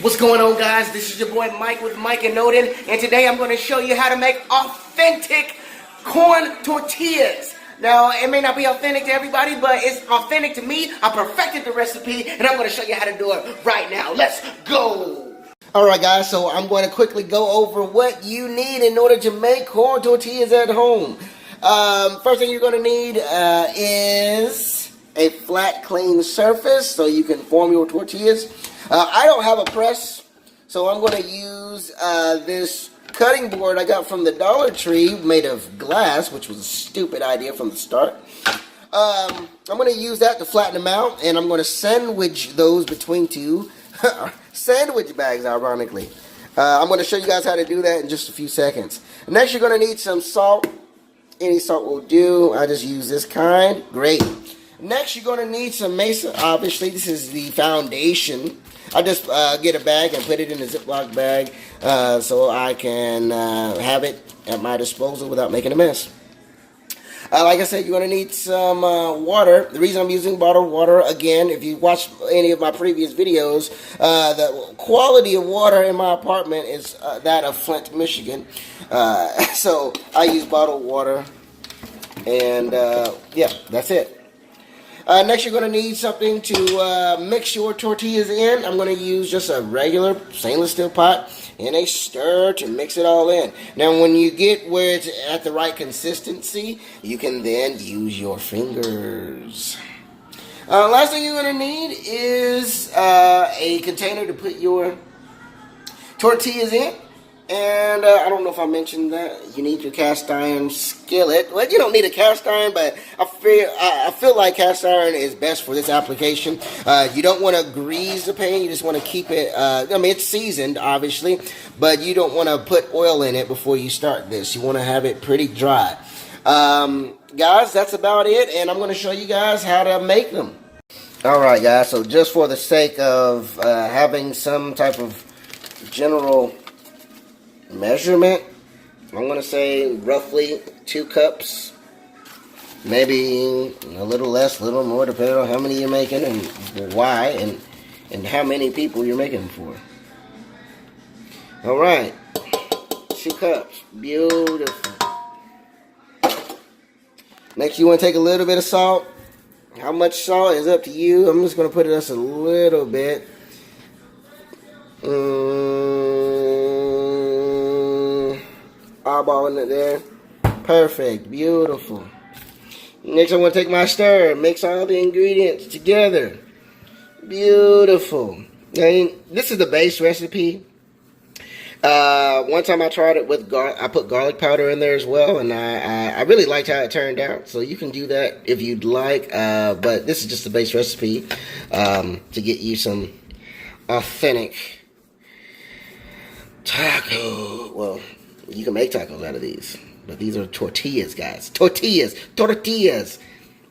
What's going on, guys? This is your boy Mike with Mike and Odin, and today I'm going to show you how to make authentic corn tortillas. Now, it may not be authentic to everybody, but it's authentic to me. I perfected the recipe, and I'm going to show you how to do it right now. Let's go! Alright guys, so I'm going to quickly go over what you need in order to make corn tortillas at home. First thing you're going to need is a flat, clean surface so you can form your tortillas. I don't have a press, so I'm going to use this cutting board I got from the Dollar Tree made of glass, which was a stupid idea from the start. I'm going to use that to flatten them out, and I'm going to sandwich those between two sandwich bags, ironically. I'm going to show you guys how to do that in just a few seconds. Next, you're going to need some salt. Any salt will do. I just use this kind. Great. Next, you're going to need some mesa. Obviously, this is the foundation. I just get a bag and put it in a Ziploc bag so I can have it at my disposal without making a mess. Like I said, you're going to need some water. The reason I'm using bottled water, again, if you watch any of my previous videos, the quality of water in my apartment is that of Flint, Michigan. So I use bottled water, and yeah, that's it. Next, you're going to need something to mix your tortillas in. I'm going to use just a regular stainless steel pot and a stir to mix it all in. Now, when you get where it's at the right consistency, you can then use your fingers. Last thing you're going to need is a container to put your tortillas in. And I don't know if I mentioned that you need your cast iron skillet. Well, you don't need a cast iron, but I feel like cast iron is best for this application. You don't want to grease the pan. You just want to keep it. I mean, it's seasoned, obviously, but you don't want to put oil in it before you start this. You want to have it pretty dry. Guys, that's about it, and I'm going to show you guys how to make them. All right, guys. So just for the sake of having some type of general measurement, I'm going to say roughly 2 cups, maybe a little less, a little more, depending on how many you're making and why and how many people you're making for. Alright, 2 cups, beautiful. Next, you want to take a little bit of salt. How much salt is up to you. I'm just going to put it just a little bit. Eyeballing it there. Perfect. Beautiful. Next, I'm going to take my stir and mix all the ingredients together. Beautiful. And this is the base recipe. One time I tried it with I put garlic powder in there as well, and I really liked how it turned out. So you can do that if you'd like, but this is just the base recipe to get you some authentic taco. Well, you can make tacos out of these, but these are tortillas, guys. Tortillas. Tortillas.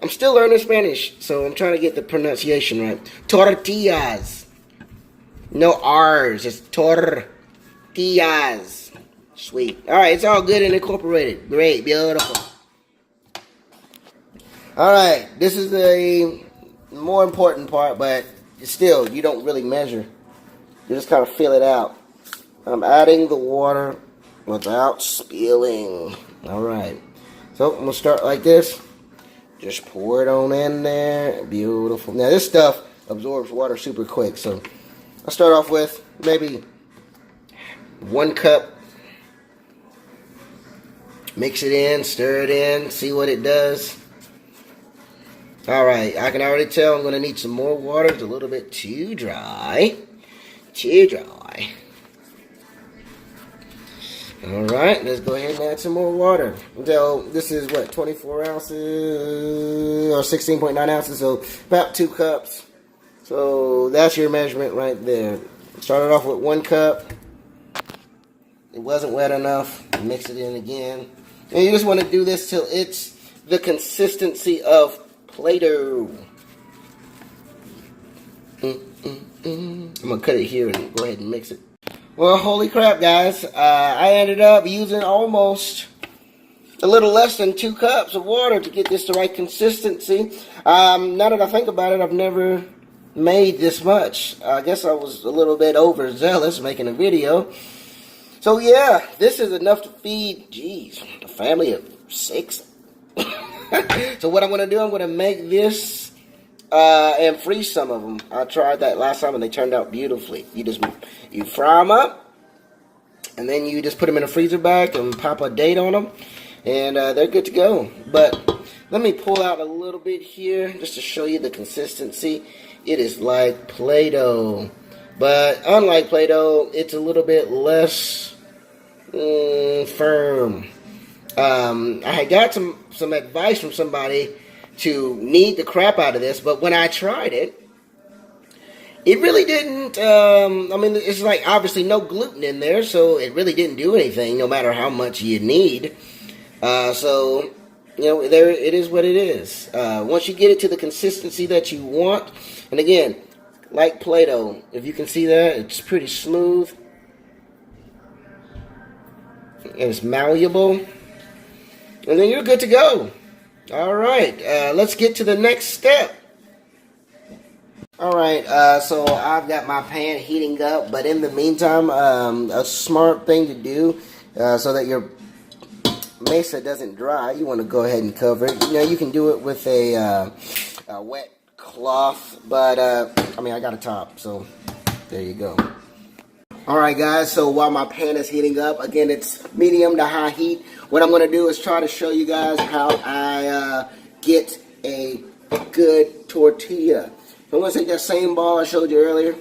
I'm still learning Spanish, so I'm trying to get the pronunciation right. Tortillas. No R's, it's tortillas. Sweet. Alright, it's all good and incorporated. Great, beautiful. Alright, this is the more important part, but still, you don't really measure. You just kind of feel it out. I'm adding the water without spilling. Alright. So, I'm going to start like this. Just pour it on in there. Beautiful. Now, this stuff absorbs water super quick. So, I'll start off with maybe 1 cup. Mix it in. Stir it in. See what it does. Alright. I can already tell I'm going to need some more water. It's a little bit too dry. Too dry. Alright, let's go ahead and add some more water. So, this is what, 24 ounces, or 16.9 ounces, so about 2 cups. So, that's your measurement right there. Started off with 1 cup. It wasn't wet enough. Mix it in again. And you just want to do this till it's the consistency of Play-Doh. I'm going to cut it here and go ahead and mix it. Well, holy crap, guys. I ended up using almost a little less than 2 cups of water to get this the right consistency. Now that I think about it, I've never made this much. I guess I was a little bit overzealous making a video. So yeah, this is enough to feed, geez, a family of 6. So what I'm going to do, I'm going to make this and freeze some of them. I tried that last time and they turned out beautifully. You fry them up and then you just put them in a freezer bag and pop a date on them and they're good to go. But let me pull out a little bit here just to show you the consistency. It is like Play-Doh, but unlike Play-Doh, it's a little bit less firm. I had got some advice from somebody to knead the crap out of this, but when I tried it, it really didn't. I mean, it's like obviously no gluten in there, so it really didn't do anything, no matter how much you knead. So, you know, there it is what it is. Once you get it to the consistency that you want, and again, like Play-Doh, if you can see that, it's pretty smooth. And it's malleable. And then you're good to go. Alright, let's get to the next step. Alright, so I've got my pan heating up, but in the meantime, a smart thing to do so that your mesa doesn't dry, you want to go ahead and cover it. You know, you can do it with a wet cloth, but I mean, I got a top, so there you go. Alright guys, so while my pan is heating up, again it's medium to high heat. What I'm going to do is try to show you guys how I get a good tortilla. So I'm going to take that same ball I showed you earlier,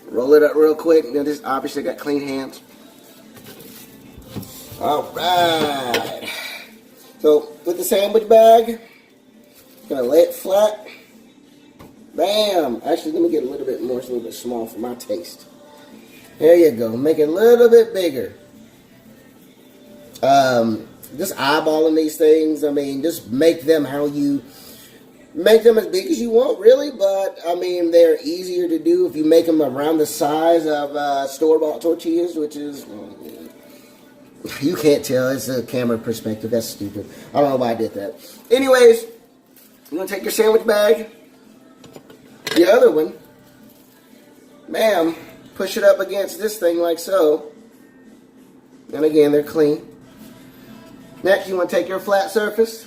roll it up real quick. Now this obviously got clean hands. Alright, so with the sandwich bag, gonna lay it flat. Bam! Actually, let me get a little bit more, it's a little bit small for my taste. There you go. Make it a little bit bigger. Just eyeballing these things. I mean, just make them how you make them as big as you want, really. But I mean, they're easier to do if you make them around the size of store-bought tortillas, which is you can't tell. It's a camera perspective. That's stupid. I don't know why I did that. Anyways, you're gonna take your sandwich bag, the other one, bam. Push it up against this thing like so. And again, they're clean. Next, you want to take your flat surface.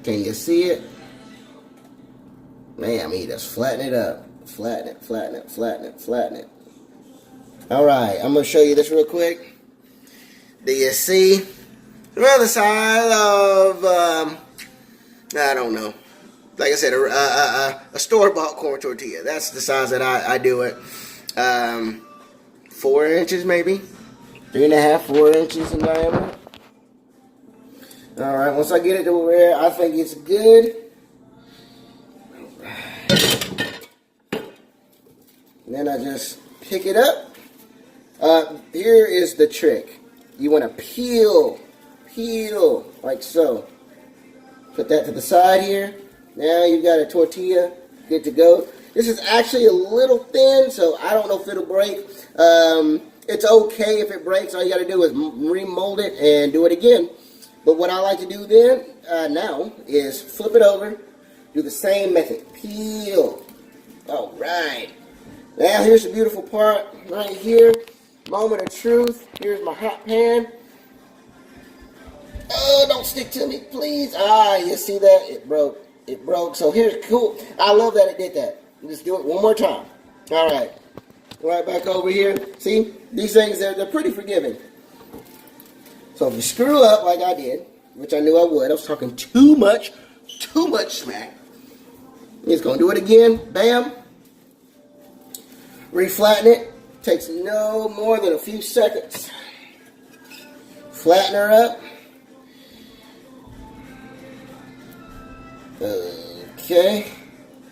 Can you see it? Man, you just flatten it up. Flatten it, flatten it, flatten it, flatten it. Alright, I'm going to show you this real quick. Do you see? Around the size of, I don't know. Like I said, a store-bought corn tortilla. That's the size that I do it. 4 inches maybe. 3.5, 4 inches in diameter. Alright, once I get it to where I think it's good. Then I just pick it up. Here is the trick. You want to peel, like so. Put that to the side here. Now you've got a tortilla, good to go. This is actually a little thin, so I don't know if it'll break. It's okay if it breaks. All you got to do is remold it and do it again. But what I like to do then, now, is flip it over, do the same method. Peel. All right. Now here's the beautiful part right here. Moment of truth. Here's my hot pan. Oh, don't stick to me, please. Ah, you see that? It broke. It broke. So here's cool. I love that it did that. Just do it one more time. All right. Right back over here. See? These things, they're pretty forgiving. So if you screw up like I did, which I knew I would, I was talking too much smack. Just going to do it again. Bam. Reflatten it. Takes no more than a few seconds. Flatten her up. Okay,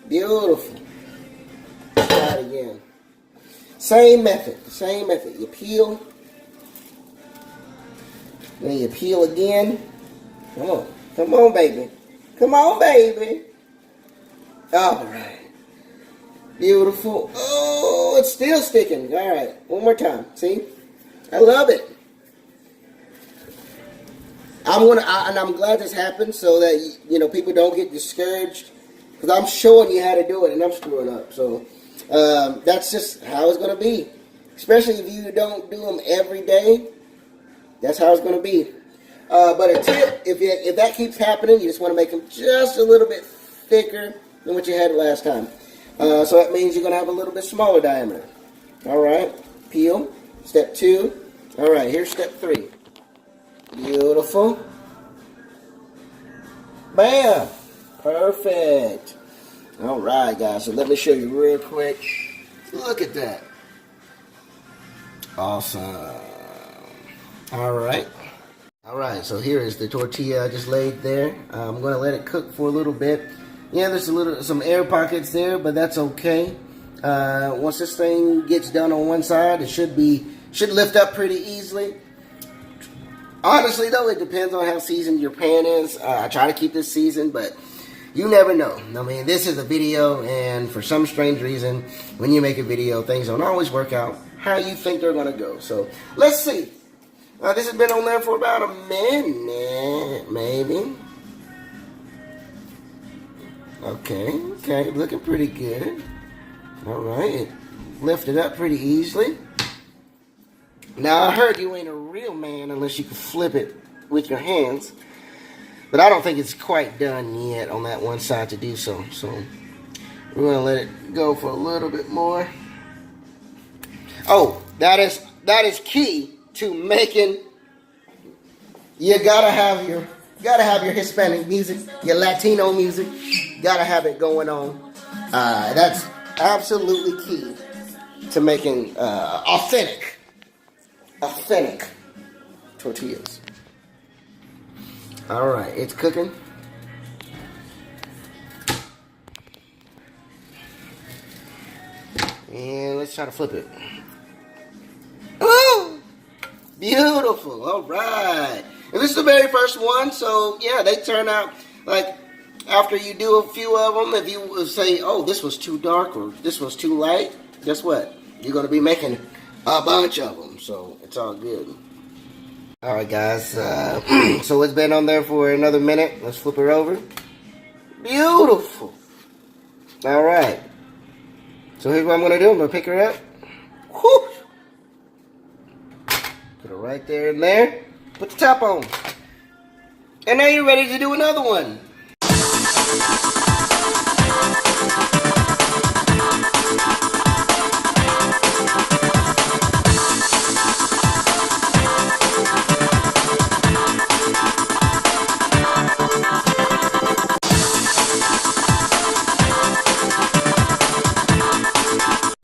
beautiful. Try it again. Same method, same method. You peel, then you peel again. Come on, baby. Come on, baby. All right, beautiful. Oh, it's still sticking. All right, one more time. See, I love it. And I'm glad this happened so that, you know, people don't get discouraged Because I'm showing you how to do it and I'm screwing up. So that's just how it's going to be. Especially if you don't do them every day. That's how it's going to be. But a tip, if that keeps happening, you just want to make them just a little bit thicker than what you had last time. So that means you're going to have a little bit smaller diameter. All right. Peel. Step 2. All right. Here's step 3. Beautiful. Bam. Perfect. All right, guys. So let me show you real quick. Look at that. Some. All right. All right, so here is the tortilla I just laid there. I'm going to let it cook for a little bit. Yeah, there's some air pockets there, but that's okay. Once this thing gets done on one side, it should lift up pretty easily. Honestly, though, it depends on how seasoned your pan is. I try to keep this seasoned, but you never know. I mean, this is a video, and for some strange reason, when you make a video, things don't always work out how you think they're going to go. So, let's see. This has been on there for about a minute, maybe. Okay, looking pretty good. All right, it lifted up pretty easily. Now, I heard you ain't a real man unless you can flip it with your hands. But I don't think it's quite done yet on that one side to do so. So, we're going to let it go for a little bit more. Oh, that is key to making. You gotta have your Hispanic music, your Latino music. Gotta have it going on. That's absolutely key to making authentic tortillas. All right, it's cooking. And let's try to flip it. Oh, beautiful. All right. And this is the very first one, so yeah, they turn out like after you do a few of them, if you say, oh, this was too dark or this was too light, guess what? You're going to be making a bunch of them, so it's all good. All right, guys, so it's been on there for another minute. Let's flip her over. Beautiful. All right. So here's what I'm going to do. I'm going to pick her up. Whew. Put her right there and there. Put the top on. And now you're ready to do another one.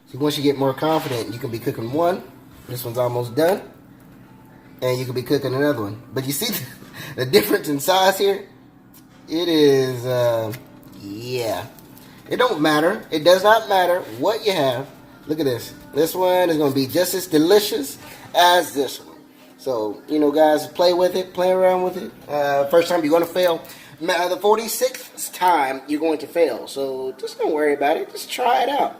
So once you get more confident, you can be cooking one. This one's almost done. And you could be cooking another one. But you see the difference in size here? It is, yeah. It don't matter. It does not matter what you have. Look at this. This one is going to be just as delicious as this one. So, you know, guys, play with it. Play around with it. First time you're going to fail. The 46th time you're going to fail. So just don't worry about it. Just try it out.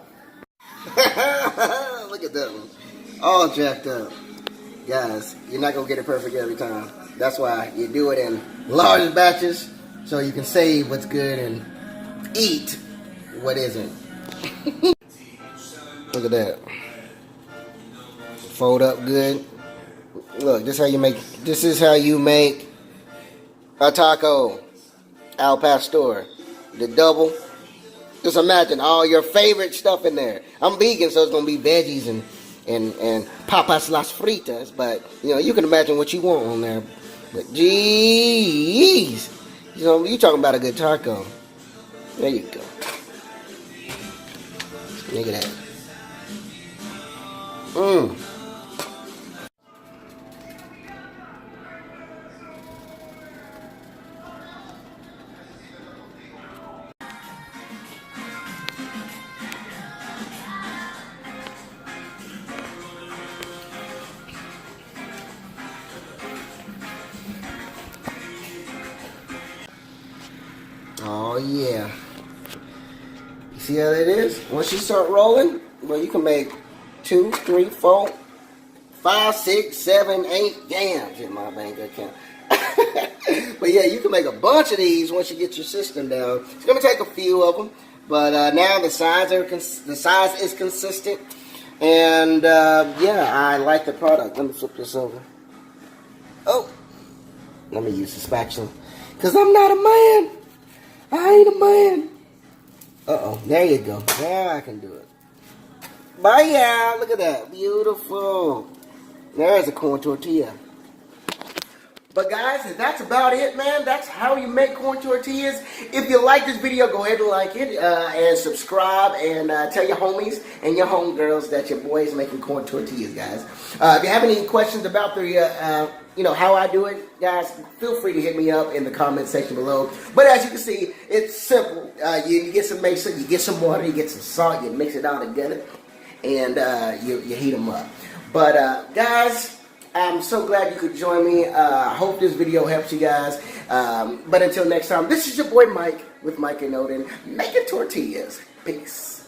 Look at that one. All jacked up. Guys, you're not going to get it perfect every time. That's why you do it in large batches so you can save what's good and eat what isn't. Look at that. Fold up good. Look, this is how you make a taco al pastor. The double. Just imagine all your favorite stuff in there. I'm vegan, so it's going to be veggies and papas las fritas, but you know, you can imagine what you want on there. But jeez, you know, you talking about a good taco. There you go. Look at that. Oh yeah. You see how that is? Once you start rolling, well, you can make 2, 3, 4, 5, 6, 7, 8 yams in my bank account. But yeah, you can make a bunch of these once you get your system down. It's gonna take a few of them, but now the size is consistent, and yeah, I like the product. Let me flip this over. Oh, let me use the spatula, cause I'm not a man. I ain't a man. There you go. Now I can do it. Bye, yeah. Look at that, beautiful. There's a corn tortilla. But guys, that's about it, man. That's how you make corn tortillas. If you like this video, go ahead and like it and subscribe and tell your homies and your homegirls that your boy is making corn tortillas, guys. If you have any questions about the, how I do it, guys, feel free to hit me up in the comment section below. But as you can see, it's simple. You get some mixer, you get some water, you get some salt, you mix it all together, and you heat them up. But guys, I'm so glad you could join me. I hope this video helps you guys. But until next time, this is your boy Mike with Mike and Odin, making tortillas. Peace.